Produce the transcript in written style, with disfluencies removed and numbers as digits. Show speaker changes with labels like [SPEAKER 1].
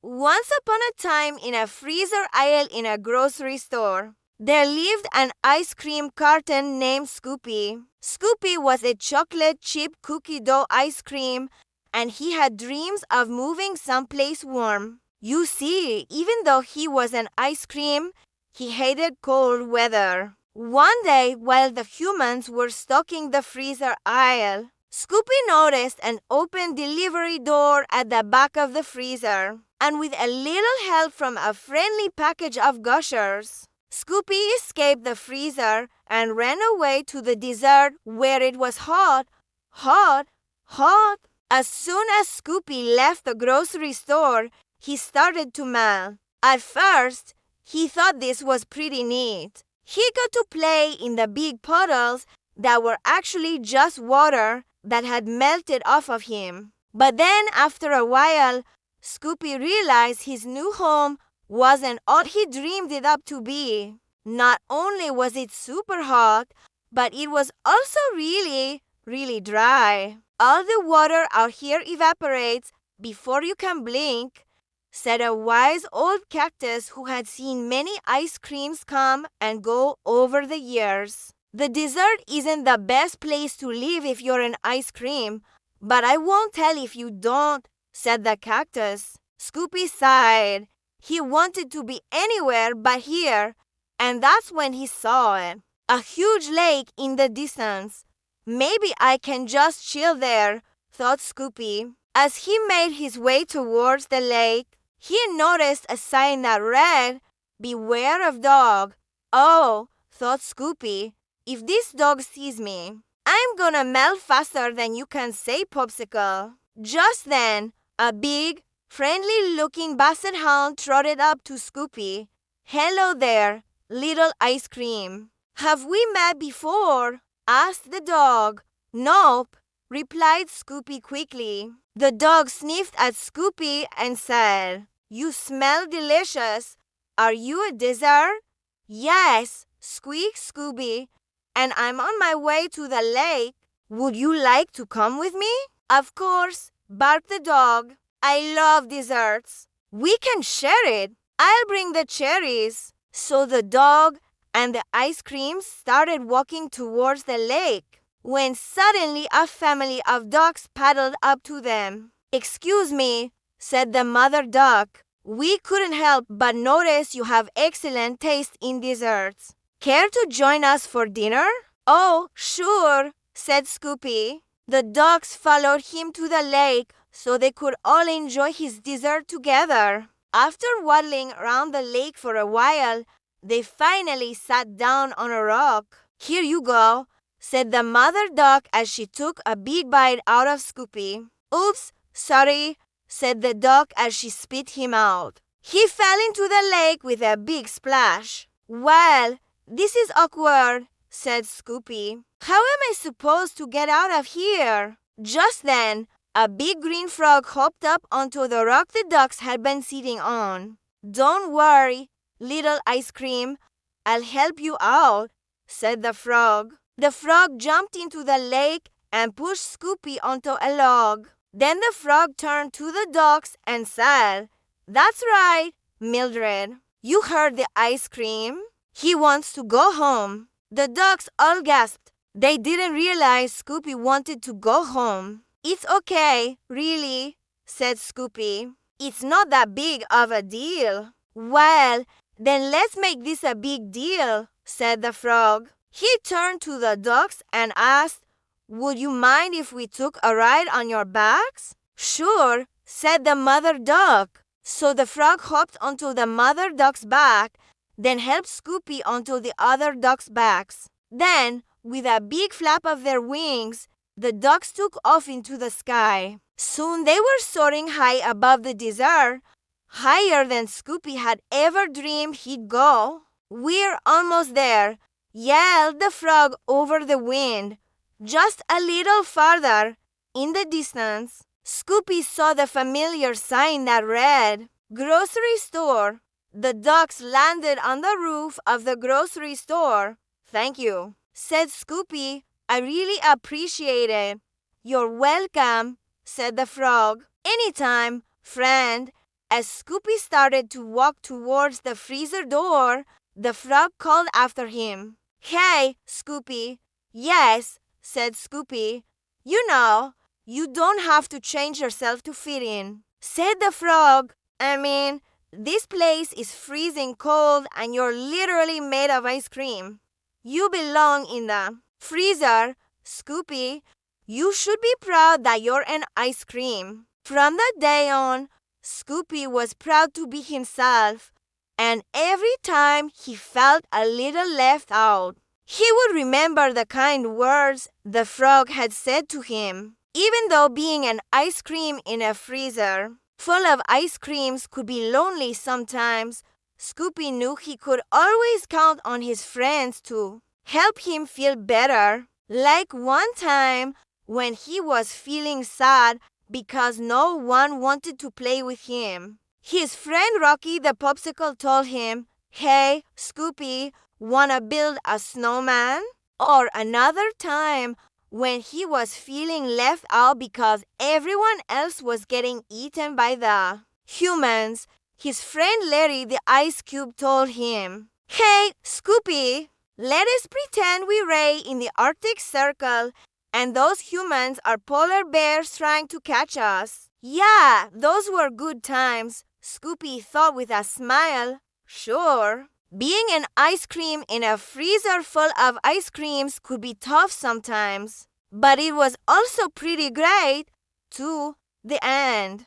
[SPEAKER 1] Once upon a time, in a freezer aisle in a grocery store, there lived an ice cream carton named Scoopy. Scoopy was a chocolate chip cookie dough ice cream, and he had dreams of moving someplace warm. You see, even though he was an ice cream, he hated cold weather. One day, while the humans were stocking the freezer aisle, Scoopy noticed an open delivery door at the back of the freezer. And with a little help from a friendly package of Gushers, Scoopy escaped the freezer and ran away to the desert where it was hot, hot, hot. As soon as Scoopy left the grocery store, he started to melt. At first, he thought this was pretty neat. He got to play in the big puddles that were actually just water that had melted off of him. But then, after a while, Scoopy realized his new home wasn't all he dreamed it up to be. Not only was it super hot, but it was also really, really dry. All the water out here evaporates before you can blink, said a wise old cactus who had seen many ice creams come and go over the years. The desert isn't the best place to live if you're an ice cream, but I won't tell if you don't, said the cactus. Scoopy sighed. He wanted to be anywhere but here, and that's when he saw it. A huge lake in the distance. Maybe I can just chill there, thought Scoopy. As he made his way towards the lake, he noticed a sign that read, "Beware of dog." Oh, thought Scoopy, if this dog sees me, I'm gonna melt faster than you can say, Popsicle. Just then, a big, friendly-looking basset hound trotted up to Scoopy. "Hello there, little ice cream. Have we met before?" asked the dog. "Nope," replied Scoopy quickly. The dog sniffed at Scoopy and said, "You smell delicious. Are you a dessert?" "Yes," squeaked Scoopy, "and I'm on my way to the lake. Would you like to come with me?" "Of course," barked the dog. "I love desserts. We can share it. I'll bring the cherries." So the dog and the ice cream started walking towards the lake, when suddenly a family of ducks paddled up to them. "Excuse me," said the mother duck. "We couldn't help but notice you have excellent taste in desserts. Care to join us for dinner?" "Oh, sure," said Scoopy. The ducks followed him to the lake so they could all enjoy his dessert together. After waddling around the lake for a while, they finally sat down on a rock. "Here you go," said the mother duck as she took a big bite out of Scoopy. "Oops, sorry," said the duck as she spit him out. He fell into the lake with a big splash. "Well, this is awkward," said Scoopy. "How am I supposed to get out of here?" Just then, a big green frog hopped up onto the rock the ducks had been sitting on. "Don't worry, little ice cream. I'll help you out," said the frog. The frog jumped into the lake and pushed Scoopy onto a log. Then the frog turned to the ducks and said, "That's right, Mildred. You heard the ice cream. He wants to go home." The ducks all gasped. They didn't realize Scoopy wanted to go home. "It's okay, really," said Scoopy. "It's not that big of a deal." "Well, then let's make this a big deal," said the frog. He turned to the ducks and asked, "Would you mind if we took a ride on your backs?" "Sure," said the mother duck. So the frog hopped onto the mother duck's back, then helped Scoopy onto the other ducks' backs. Then, with a big flap of their wings, the ducks took off into the sky. Soon they were soaring high above the desert, higher than Scoopy had ever dreamed he'd go. "We're almost there," yelled the frog over the wind. Just a little farther, in the distance, Scoopy saw the familiar sign that read, "Grocery store." The ducks landed on the roof of the grocery store. "Thank you," said Scoopy. "I really appreciate it." "You're welcome," said the frog. "Anytime, friend." As Scoopy started to walk towards the freezer door, the frog called after him. "Hey, Scoopy." "Yes," said Scoopy. "You know, you don't have to change yourself to fit in," said the frog. This place is freezing cold and you're literally made of ice cream. You belong in the freezer, Scoopy. You should be proud that you're an ice cream. From that day on, Scoopy was proud to be himself, and every time he felt a little left out, he would remember the kind words the frog had said to him. Even though being an ice cream in a freezer full of ice creams could be lonely sometimes, Scoopy knew he could always count on his friends to help him feel better. Like one time when he was feeling sad because no one wanted to play with him. His friend Rocky the Popsicle told him, "Hey, Scoopy, wanna build a snowman?" Or another time when he was feeling left out because everyone else was getting eaten by the humans, his friend Larry the Ice Cube told him, "Hey, Scoopy, let us pretend we ray in the Arctic Circle and those humans are polar bears trying to catch us." "Yeah, those were good times," Scoopy thought with a smile. Sure, being an ice cream in a freezer full of ice creams could be tough sometimes, but it was also pretty great to the end.